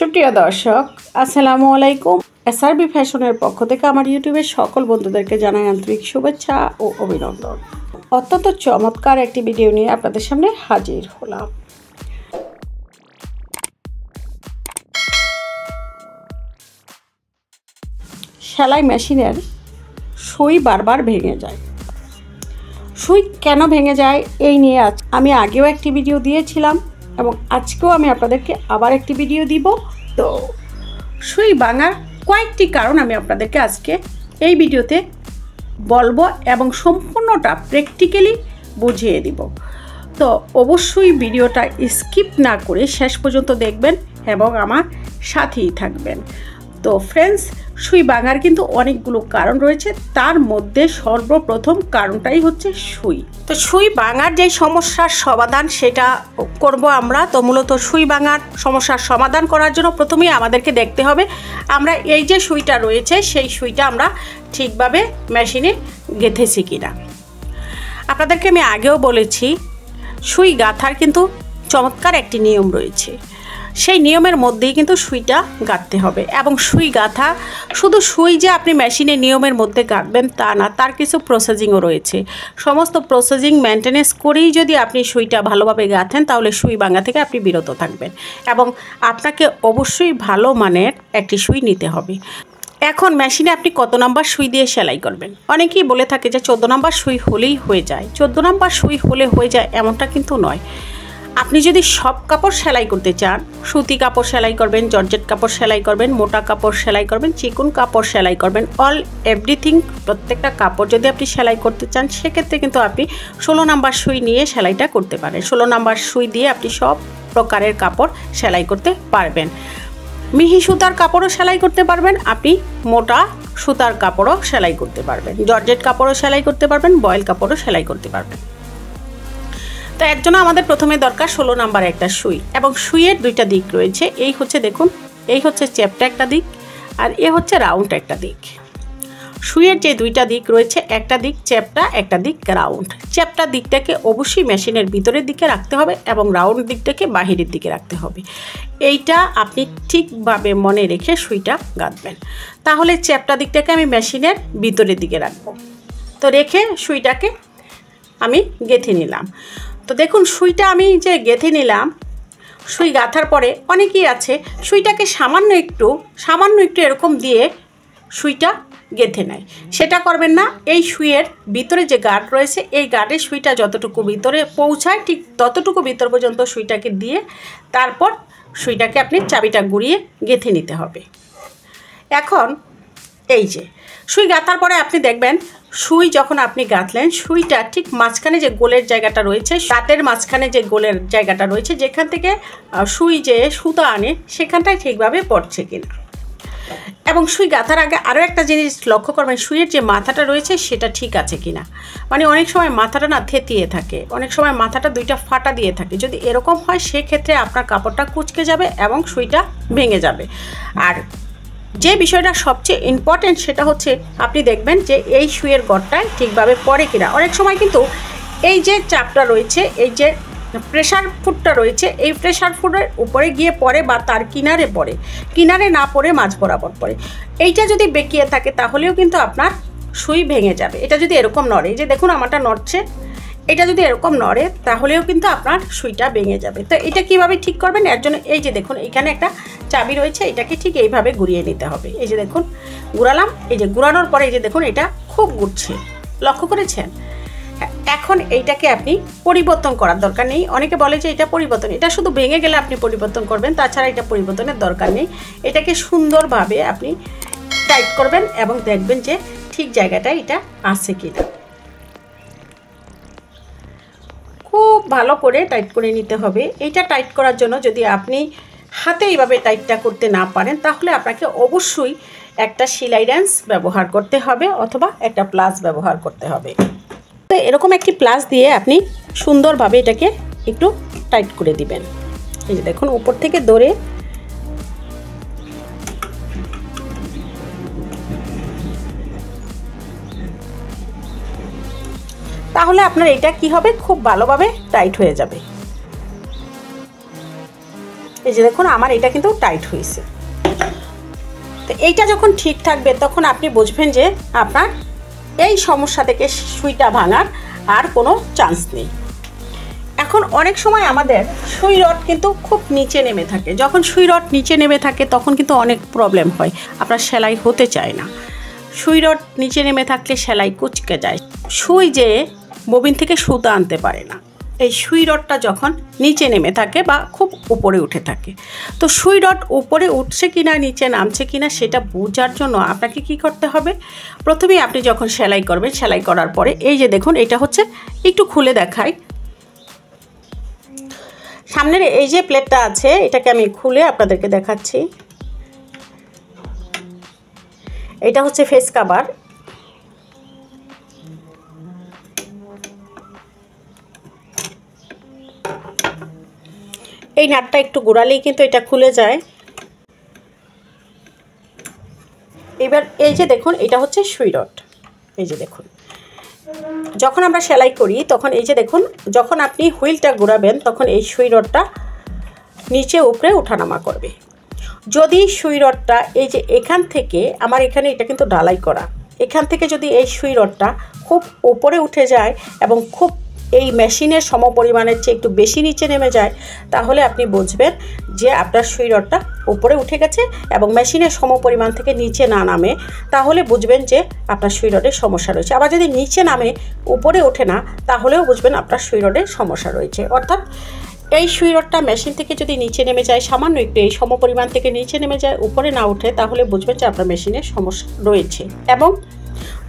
সুপ্রিয় দর্শক, আসসালামু আলাইকুম। এসআরবি ফ্যাশনের পক্ষ থেকে আমার ইউটিউবের সকল বন্ধুদেরকে জানাই আন্তরিক শুভেচ্ছা ও অভিনন্দন। অত্যন্ত চমৎকার একটি ভিডিও নিয়ে আপনাদের সামনে হাজির হলাম। সেলাই মেশিনের সুই বারবার ভেঙে যায়। সুই কেন ভেঙে যায় এই নিয়ে আমি আগেও একটি ভিডিও দিয়েছিলাম এবং আজকেও আমি আপনাদেরকে আবার একটি ভিডিও দিব। তো সুই ভাঙার কয়েকটি কারণ আমি আপনাদেরকে আজকে এই ভিডিওতে বলবো এবং সম্পূর্ণটা প্র্যাকটিক্যালি বুঝিয়ে দিব। তো অবশ্যই ভিডিওটা স্কিপ না করে শেষ পর্যন্ত দেখবেন এবং আমার সাথেই থাকবেন। তো ফ্রেন্ডস, সুই ভাঙার কিন্তু অনেকগুলো কারণ রয়েছে, তার মধ্যে সর্বপ্রথম কারণটাই হচ্ছে সুই। তো সুই ভাঙার যে সমস্যার সমাধান সেটা করব আমরা। তো মূলত সুই ভাঙার সমস্যার সমাধান করার জন্য প্রথমেই আমাদেরকে দেখতে হবে আমরা এই যে সুইটা রয়েছে সেই সুইটা আমরা ঠিকভাবে মেশিনে গেঁথেছি কিনা। আপনাদেরকে আমি আগেও বলেছি সুই গাঁথার কিন্তু চমৎকার একটি নিয়ম রয়েছে, সেই নিয়মের মধ্যেই কিন্তু সুইটা গাঁথতে হবে। এবং সুই গাঁথা শুধু সুই যে আপনি মেশিনে নিয়মের মধ্যে গাঁথবেন তা না, তার কিছু প্রসেসিংও রয়েছে। সমস্ত প্রসেসিং মেনটেনেন্স করেই যদি আপনি সুইটা ভালোভাবে গাঁথেন তাহলে সুই ভাঙা থেকে আপনি বিরত থাকবেন এবং আপনাকে অবশ্যই ভালো মানের একটি সুই নিতে হবে। এখন মেশিনে আপনি কত নাম্বার সুই দিয়ে সেলাই করবেন? অনেকেই বলে থাকে যে 14 নাম্বার সুই হলেই হয়ে যায়। 14 নাম্বার সুই হলে হয়ে যায় এমনটা কিন্তু নয়। আপনি যদি সব কাপড় সেলাই করতে চান, সুতি কাপড় সেলাই করবেন, জর্জেট কাপড় সেলাই করবেন, মোটা কাপড় সেলাই করবেন, চিকন কাপড় সেলাই করবেন, অল এভরিথিং প্রত্যেকটা কাপড় যদি আপনি সেলাই করতে চান সেক্ষেত্রে কিন্তু আপনি 16 নাম্বার সুই নিয়ে সেলাইটা করতে পারেন। 16 নাম্বার সুই দিয়ে আপনি সব প্রকারের কাপড় সেলাই করতে পারবেন। মিহি সুতার কাপড়ও সেলাই করতে পারবেন, আপনি মোটা সুতার কাপড়ও সেলাই করতে পারবেন, জর্জেট কাপড়ও সেলাই করতে পারবেন, বয়েল কাপড়ও সেলাই করতে পারবেন। তো এর জন্য আমাদের প্রথমে দরকার 16 নাম্বার একটা সুই এবং সুইয়ের দুইটা দিক রয়েছে। এই হচ্ছে দেখুন, এই হচ্ছে চ্যাপ্টা একটা দিক আর এ হচ্ছে রাউন্ড একটা দিক। সুইয়ের যে দুইটা দিক রয়েছে, একটা দিক চ্যাপ্টা, একটা দিক রাউন্ড। চ্যাপ্টা দিকটাকে অবশ্যই মেশিনের ভিতরের দিকে রাখতে হবে এবং রাউন্ড দিকটাকে বাহিরের দিকে রাখতে হবে। এইটা আপনি ঠিকভাবে মনে রেখে সুইটা গাঁথবেন। তাহলে চ্যাপ্টা দিকটাকে আমি মেশিনের ভিতরের দিকে রাখবো। তো রেখে সুইটাকে আমি গেঁথে নিলাম। তো দেখুন সুইটা আমি যে গেঁথে নিলাম, সুই গাঁথার পরে অনেকেই আছে সুইটাকে সামান্য একটু এরকম দিয়ে সুইটা গেঁথে নেয়। সেটা করবেন না। এই সুইয়ের ভিতরে যে গার্ড রয়েছে এই গার্ডের সুইটা যতটুকু ভিতরে পৌঁছায় ঠিক ততটুকু ভিতর পর্যন্ত সুইটাকে দিয়ে তারপর সুইটাকে আপনি চাবিটা ঘুরিয়ে গেঁথে নিতে হবে। এখন এই যে সুই গাঁথার পরে আপনি দেখবেন সুই যখন আপনি গাঁথলেন সুইটা ঠিক মাঝখানে যে গোলের জায়গাটা রয়েছে, দাঁতের মাঝখানে যে গোলের জায়গাটা রয়েছে যেখান থেকে সুই যে সুতা আনে সেখানটায় ঠিকভাবে পড়ছে কিনা। এবং সুই গাঁথার আগে আরও একটা জিনিস লক্ষ্য করবেন, সুইয়ের যে মাথাটা রয়েছে সেটা ঠিক আছে কিনা। মানে অনেক সময় মাথাটা না থেতিয়ে থাকে, অনেক সময় মাথাটা দুইটা ফাটা দিয়ে থাকে। যদি এরকম হয় সেক্ষেত্রে আপনার কাপড়টা কুঁচকে যাবে এবং সুইটা ভেঙে যাবে। আর যে বিষয়টা সবচেয়ে ইম্পর্টেন্ট সেটা হচ্ছে আপনি দেখবেন যে এই সুইয়ের গড়টায় ঠিকভাবে পড়ে কিনা। অনেক সময় কিন্তু এই যে চাপটা রয়েছে, এই যে প্রেশার ফুটটা রয়েছে, এই প্রেশার ফুটের উপরে গিয়ে পড়ে বা তার কিনারে পড়ে, কিনারে না পড়ে মাঝ বরাবর পড়ে। এইটা যদি বেঁকিয়ে থাকে তাহলেও কিন্তু আপনার সুই ভেঙে যাবে। এটা যদি এরকম নড়ে, এই যে দেখুন আমারটা নড়ছে, এটা যদি এরকম নড়ে তাহলেও কিন্তু আপনার সুইটা ভেঙে যাবে। তো এটা কিভাবে ঠিক করবেন? এর জন্য এই যে দেখুন এখানে একটা চাবি রয়েছে, এটাকে ঠিক এইভাবে ঘুরিয়ে নিতে হবে। এই যে দেখুন ঘুরালাম, এই যে ঘুরানোর পরে এই যে দেখুন এটা খুব ঘুরছে, লক্ষ্য করেছেন? এখন এইটাকে আপনি পরিবর্তন করার দরকার নেই। অনেকে বলে যে এটা পরিবর্তন, এটা শুধু ভেঙে গেলে আপনি পরিবর্তন করবেন, তাছাড়া এটা পরিবর্তনের দরকার নেই। এটাকে সুন্দরভাবে আপনি টাইট করবেন এবং দেখবেন যে ঠিক জায়গাটায় এটা আছে কিনা। খুব ভালো করে টাইট করে নিতে হবে। এইটা টাইট করার জন্য যদি আপনি হাতে এইভাবে টাইটটা করতে না পারেন তাহলে আপনাকে অবশ্যই একটা সেলাই রেঞ্চ ব্যবহার করতে হবে অথবা একটা প্লাস ব্যবহার করতে হবে। তো এরকম একটি প্লাস দিয়ে আপনি সুন্দরভাবে এটাকে একটু টাইট করে দিবেন। এই যে দেখুন উপর থেকে ধরে তাহলে আপনার এটা কি হবে, খুব ভালোভাবে টাইট হয়ে যাবে। এই যে দেখুন আমার এটা কিন্তু টাইট হয়েছে। তো এইটা যখন ঠিক থাকবে তখন আপনি বুঝবেন যে আপনার এই সমস্যা থেকে সুইটা ভাঙার আর কোনো চান্স নেই। এখন অনেক সময় আমাদের সুই রড কিন্তু খুব নিচে নেমে থাকে। যখন সুই রড নিচে নেমে থাকে তখন কিন্তু অনেক প্রবলেম হয়, আপনার সেলাই হতে চায় না। সুই রড নিচে নেমে থাকলে সেলাই কুচকে যায়, সুই যে ববিন থেকে সুতা আনতে পারে না। এই সুই রডটা যখন নিচে নেমে থাকে বা খুব উপরে উঠে থাকে, তো সুই রড উপরে উঠছে কিনা নিচে নামছে কিনা সেটা বোঝার জন্য আপনাকে কি করতে হবে, প্রথমেই আপনি যখন সেলাই করবেন, সেলাই করার পরে এই যে দেখুন এটা হচ্ছে, একটু খুলে দেখাই, সামনের এই যে প্লেটটা আছে এটাকে আমি খুলে আপনাদেরকে দেখাচ্ছি। এটা হচ্ছে ফেস কভার। এই নাটটা একটু ঘোরালেই কিন্তু এটা খুলে যায়। এবার এই যে দেখুন এটা হচ্ছে সুই রড। এই যে দেখুন যখন আমরা সেলাই করি তখন এই যে দেখুন যখন আপনি হুইলটা ঘোরাবেন তখন এই সুই রডটা নিচে উপরে ওঠানামা করবে। যদি সুই রডটা এই যে এখান থেকে, আমার এখানে এটা কিন্তু ঢালাই করা, এখান থেকে যদি এই সুই রডটা খুব উপরে উঠে যায় এবং খুব এই মেশিনের সমপরিমাণের চেয়ে একটু বেশি নিচে নেমে যায়, তাহলে আপনি বুঝবেন যে আপনার সুই রডটা উপরে উঠে গেছে এবং মেশিনের সমপরিমাণ থেকে নিচে না নামে, তাহলে বুঝবেন যে আপনার সুই রডের সমস্যা রয়েছে। আবার যদি নিচে নামে উপরে ওঠে না, তাহলেও বুঝবেন আপনার সুই রডের সমস্যা রয়েছে। অর্থাৎ এই সুই রডটা মেশিন থেকে যদি নিচে নেমে যায়, সামান্য একটু এই সমপরিমাণ থেকে নিচে নেমে যায়, উপরে না উঠে, তাহলে বুঝবেন যে আপনার মেশিনের সমস্যা রয়েছে। এবং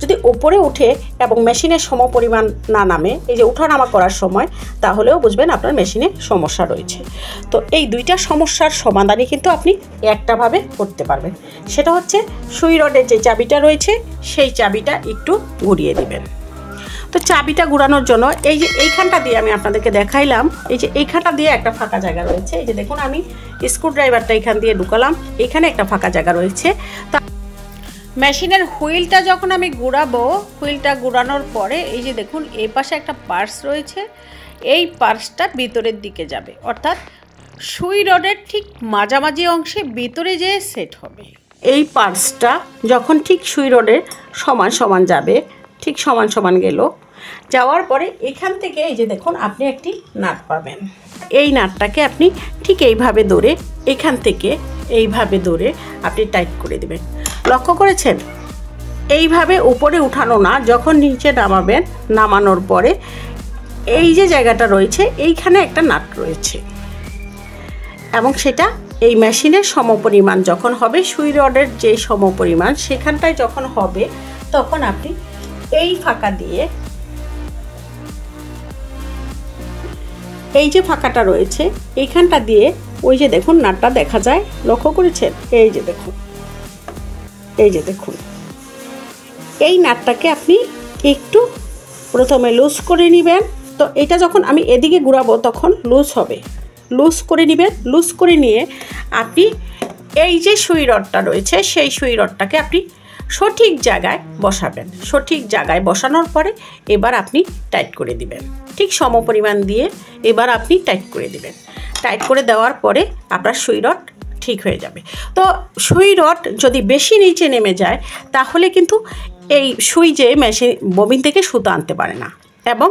যদি উপরে উঠে এবং মেশিনের সমপরিমাণ না নামে, এই যে ওঠানামা করার সময়, তাহলেও বুঝবেন আপনার মেশিনে সমস্যা রয়েছে। তো এই দুইটা সমস্যার সমাধানই কিন্তু আপনি একটাভাবে করতে পারবেন। সেটা হচ্ছে সুই রডের যে চাবিটা রয়েছে সেই চাবিটা একটু ঘুরিয়ে দিবেন। তো চাবিটা ঘোরানোর জন্য এই যে এইখানটা দিয়ে আমি আপনাদেরকে দেখাইলাম, এই যে এইখানটা দিয়ে একটা ফাঁকা জায়গা রয়েছে। এই যে দেখুন আমি স্ক্রুড্রাইভারটা এখান দিয়ে ঢুকালাম, এখানে একটা ফাঁকা জায়গা রয়েছে। তা মেশিনের হুইলটা যখন আমি ঘোরাবো, হুইলটা ঘোরানোর পরে এই যে দেখুন এই পাশে একটা পার্স রয়েছে, এই পার্সটা ভিতরের দিকে যাবে, অর্থাৎ সুই রডের ঠিক মাঝামাঝি অংশে ভিতরে যেয়ে সেট হবে। এই পার্সটা যখন ঠিক সুই রডের সমান সমান যাবে, ঠিক সমান সমান গেল, যাওয়ার পরে এখান থেকে এই যে দেখুন আপনি একটি নাট পাবেন। এই নাটটাকে আপনি ঠিক এইভাবে ধরে, এখান থেকে এইভাবে ধরে আপনি টাইট করে দেবেন। লক্ষ্য করেছেন? এইভাবে উপরে উঠানো না, যখন নিচে নামাবেন, নামানোর পরে এই যে জায়গাটা রয়েছে এইখানে একটা নাট রয়েছে এবং সেটা এই মেশিনের সমপরিমাণ যখন হবে, সুই রডের যে সমপরিমাণ সেখানটায় যখন হবে, তখন আপনি এই ফাঁকা দিয়ে, এই যে ফাঁকাটা রয়েছে এইখানটা দিয়ে, ওই যে দেখুন নাটটা দেখা যায়, লক্ষ্য করেছেন? এই যে দেখুন, এই যে দেখুন এই নাটটাকে আপনি একটু প্রথমে লুজ করে নেবেন। তো এটা যখন আমি এদিকে ঘুরাবো তখন লুজ হবে, লুজ করে নেবেন। লুজ করে নিয়ে আপনি এই যে সুই রডটা রয়েছে সেই সুই রডটাকে আপনি সঠিক জায়গায় বসাবেন। সঠিক জায়গায় বসানোর পরে এবার আপনি টাইট করে দিবেন, ঠিক সমপরিমাণ দিয়ে এবার আপনি টাইট করে দিবেন। টাইট করে দেওয়ার পরে আপনার সুই রড ঠিক হয়ে যাবে। তো সুই রড যদি বেশি নিচে নেমে যায়, তাহলে কিন্তু এই সুই যে মেশিন ববিন থেকে সুতা আনতে পারে না, এবং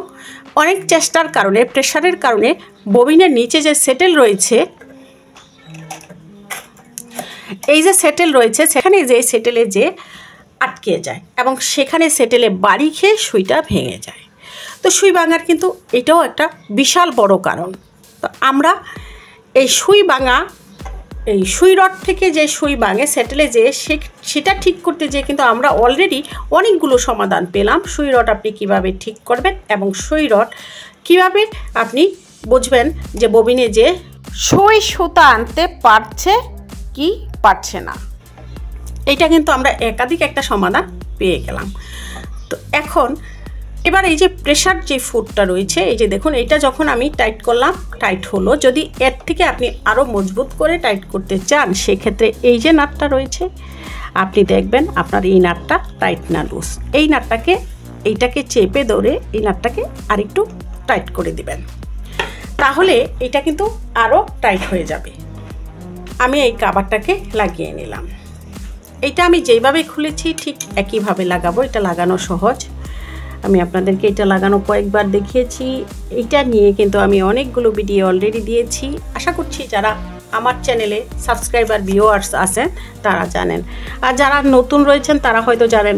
অনেক চেষ্টার কারণে, প্রেশারের কারণে ববিনের নিচে যে সেটেল রয়েছে, এই যে সেটেল রয়েছে সেখানে যে সেটেলে যে আটকে যায় এবং সেখানে সেটেলে বাড়ি খেয়ে সুইটা ভেঙে যায়। তো সুই ভাঙার কিন্তু এটাও একটা বিশাল বড় কারণ। তো আমরা এই সুই ভাঙা, এই সুই রড থেকে যে সুই ভাঙে সেটেলে যে সেটা ঠিক করতে যেয়ে কিন্তু আমরা অলরেডি অনেকগুলো সমাধান পেলাম। সুই রড আপনি কিভাবে ঠিক করবেন এবং সুই রড কিভাবে আপনি বুঝবেন যে ববিনে যে সুই সুতা আনতে পারছে কি পারছে না, এটা কিন্তু আমরা একাধিক একটা সমাধান পেয়ে গেলাম। তো এখন এবার এই যে প্রেশার যে ফুটটা রয়েছে, এই যে দেখুন এটা যখন আমি টাইট করলাম, টাইট হলো। যদি এর থেকে আপনি আরও মজবুত করে টাইট করতে চান, সেক্ষেত্রে এই যে নাটটা রয়েছে আপনি দেখবেন আপনার এই নাটটা টাইট না লুজ। এই নাটটাকে, এইটাকে চেপে ধরে এই নাটটাকে আরেকটু টাইট করে দিবেন, তাহলে এটা কিন্তু আরও টাইট হয়ে যাবে। আমি এই কাভারটাকে লাগিয়ে নিলাম। এটা আমি যেইভাবে খুলেছি ঠিক একইভাবে লাগাবো। এটা লাগানো সহজ, আমি আপনাদেরকে এটা লাগানো কয়েকবার দেখিয়েছি। এটা নিয়ে কিন্তু আমি অনেকগুলো ভিডিও অলরেডি দিয়েছি। আশা করছি যারা আমার চ্যানেলে সাবস্ক্রাইবার ভিউয়ার্স আছেন তারা জানেন, আর যারা নতুন রয়েছেন তারা হয়তো জানেন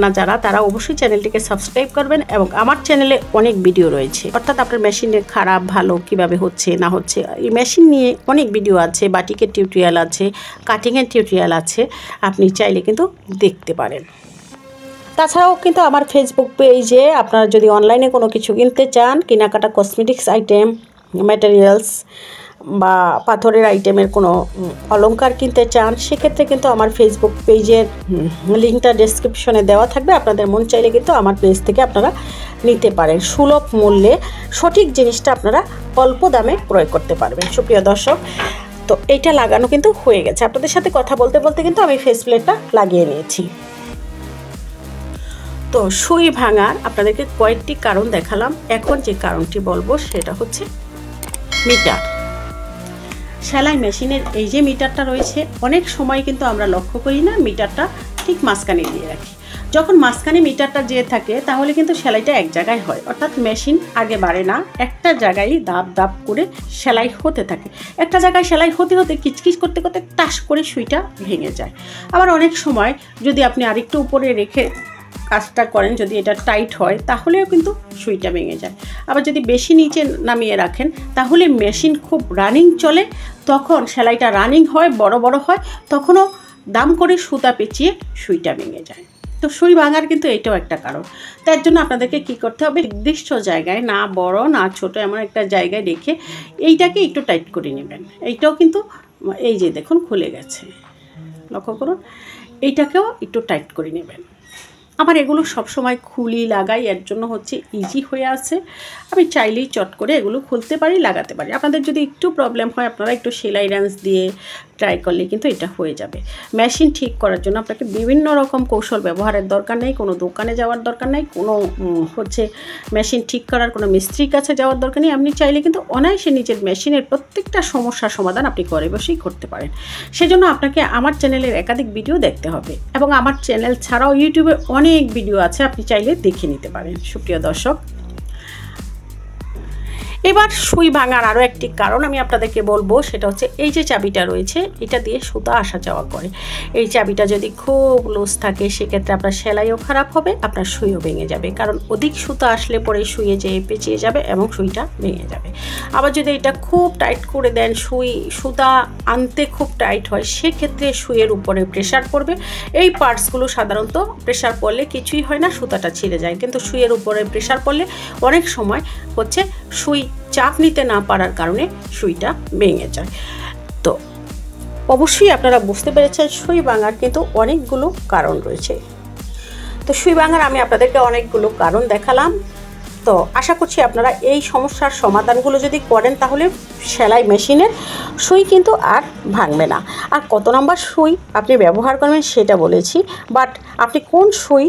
না যারা, তারা অবশ্যই চ্যানেলটিকে সাবস্ক্রাইব করবেন। এবং আমার চ্যানেলে অনেক ভিডিও রয়েছে, অর্থাৎ আপনার মেশিনের খারাপ ভালো কিভাবে হচ্ছে না হচ্ছে এই মেশিন নিয়ে অনেক ভিডিও আছে, বাটিকের টিউটোরিয়াল আছে, কাটিংয়ের টিউটোরিয়াল আছে, আপনি চাইলে কিন্তু দেখতে পারেন। তাছাড়াও কিন্তু আমার ফেসবুক পেজে আপনারা যদি অনলাইনে কোনো কিছু কিনতে চান, কেনাকাটা কসমেটিক্স আইটেম, ম্যাটেরিয়ালস বা পাথরের আইটেমের কোনো অলংকার কিনতে চান, সেক্ষেত্রে কিন্তু আমার ফেসবুক পেজের লিঙ্কটা ডেসক্রিপশনে দেওয়া থাকবে। আপনাদের মন চাইলে কিন্তু আমার পেজ থেকে আপনারা নিতে পারেন। সুলভ মূল্যে সঠিক জিনিসটা আপনারা অল্প দামে ক্রয় করতে পারবেন। সুপ্রিয় দর্শক, তো এইটা লাগানো কিন্তু হয়ে গেছে। আপনাদের সাথে কথা বলতে বলতে কিন্তু আমি ফেস প্লেটটা লাগিয়ে নিয়েছি। তো সুই ভাঙার আপনাদেরকে কয়েকটি কারণ দেখালাম। এখন যে কারণটি বলবো সেটা হচ্ছে মিটার। সেলাই মেশিনের এই যে মিটারটা রয়েছে, অনেক সময় কিন্তু আমরা লক্ষ্য করি না, মিটারটা ঠিক মাঝখানে দিয়ে রাখি। যখন মাঝখানে মিটারটা যেয়ে থাকে তাহলে কিন্তু সেলাইটা এক জায়গায় হয়, অর্থাৎ মেশিন আগে বাড়ে না, একটা জায়গায় দাব দাব করে সেলাই হতে থাকে। একটা জায়গায় সেলাই হতে হতে কিচকিচ করতে করতে টাস করে সুইটা ভেঙে যায়। আবার অনেক সময় যদি আপনি আরেকটু উপরে রেখে কাজটা করেন, যদি এটা টাইট হয় তাহলেও কিন্তু সুইটা ভেঙে যায়। আবার যদি বেশি নিচে নামিয়ে রাখেন তাহলে মেশিন খুব রানিং চলে, তখন সেলাইটা রানিং হয়, বড় বড় হয়, তখনও দাম করে সুতা পেঁচিয়ে সুইটা ভেঙে যায়। তো সুই ভাঙার কিন্তু এটাও একটা কারণ। তার জন্য আপনাদেরকে কি করতে হবে, নির্দিষ্ট জায়গায়, না বড় না ছোট, এমন একটা জায়গায় রেখে এইটাকে একটু টাইট করে নেবেন। এইটাও কিন্তু এই যে দেখুন খুলে গেছে, লক্ষ্য করুন, এইটাকেও একটু টাইট করে নেবেন। আমার এগুলো সবসময় খুলি লাগাই, এর জন্য হচ্ছে ইজি হয়ে আছে। আমি চাইলেই চট করে এগুলো খুলতে পারি, লাগাতে পারি। আপনাদের যদি একটু প্রবলেম হয় আপনারা একটু সেলাই রেঞ্জ দিয়ে ট্রাই করলে কিন্তু এটা হয়ে যাবে। মেশিন ঠিক করার জন্য আপনাকে বিভিন্ন রকম কৌশল ব্যবহারের দরকার নেই, কোনো দোকানে যাওয়ার দরকার নেই, কোনো হচ্ছে মেশিন ঠিক করার কোনো মিস্ত্রির কাছে যাওয়ার দরকার নেই। আপনি চাইলে কিন্তু অনায়াসে নিজের মেশিনের প্রত্যেকটা সমস্যার সমাধান আপনি ঘরে বসেই করতে পারেন। সেজন্য আপনাকে আমার চ্যানেলের একাধিক ভিডিও দেখতে হবে, এবং আমার চ্যানেল ছাড়াও ইউটিউবে অনেক ভিডিও আছে, আপনি চাইলে দেখে নিতে পারেন। সুপ্রিয় দর্শক, এবার সুই ভাঙার আরও একটি কারণ আমি আপনাদেরকে বলবো, সেটা হচ্ছে এই যে চাবিটা রয়েছে, এটা দিয়ে সুতা আসা যাওয়া করে। এই চাবিটা যদি খুব লুজ থাকে সেক্ষেত্রে আপনার সেলাইও খারাপ হবে, আপনার সুইও ভেঙে যাবে, কারণ অধিক সুতা আসলে পরে সুইয়ে যেয়ে পেঁচিয়ে যাবে এবং সুইটা ভেঙে যাবে। আবার যদি এটা খুব টাইট করে দেন, সুতা আনতে খুব টাইট হয়, সেক্ষেত্রে সুইয়ের উপরে প্রেশার পড়বে। এই পার্টসগুলো সাধারণত প্রেশার পড়লে কিছুই হয় না, সুতাটা ছিঁড়ে যায়, কিন্তু সুইয়ের উপরে প্রেশার পড়লে অনেক সময় হচ্ছে সুই চাপ নিতে না পারার কারণে সুইটা ভেঙে যায়। তো অবশ্যই আপনারা বুঝতে পেরেছেন সুই ভাঙার কিন্তু অনেকগুলো কারণ রয়েছে। তো সুই ভাঙার আমি আপনাদেরকে অনেকগুলো কারণ দেখালাম। তো আশা করছি আপনারা এই সমস্যার সমাধানগুলো যদি করেন তাহলে সেলাই মেশিনের সুই কিন্তু আর ভাঙবে না। আর কত নাম্বার সুই আপনি ব্যবহার করবেন সেটা বলেছি, বাট আপনি কোন সুই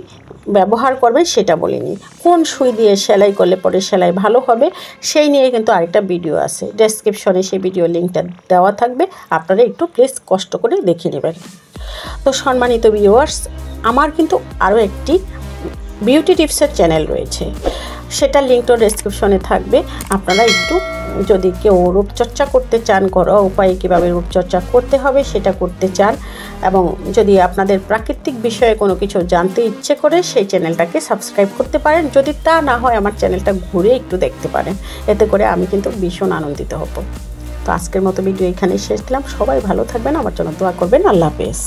ব্যবহার করবেন সেটা বলিনি। কোন সুই দিয়ে সেলাই করলে পরে সেলাই ভালো হবে সেই নিয়ে কিন্তু আরেকটা ভিডিও আছে, ডেসক্রিপশনে সেই ভিডিও লিঙ্কটা দেওয়া থাকবে, আপনারা একটু প্লিজ কষ্ট করে দেখে নেবেন। তো সম্মানিত ভিউয়ার্স, আমার কিন্তু আরও একটি বিউটি টিপসের চ্যানেল রয়েছে, সেটার লিঙ্কটা ডেসক্রিপশনে থাকবে। আপনারা একটু যদি কেউ রূপচর্চা করতে চান, ঘরোয়া উপায়ে কীভাবে রূপচর্চা করতে হবে সেটা করতে চান, এবং যদি আপনাদের প্রাকৃতিক বিষয়ে কোনো কিছু জানতে ইচ্ছে করে সেই চ্যানেলটাকে সাবস্ক্রাইব করতে পারেন। যদি তা না হয় আমার চ্যানেলটা ঘুরে একটু দেখতে পারেন, এতে করে আমি কিন্তু ভীষণ আনন্দিত হব। তো আজকের মতো ভিডিও এখানেই শেষ দিলাম। সবাই ভালো থাকবেন, আমার জন্য দোয়া করবেন। আল্লাহ হাফেজ।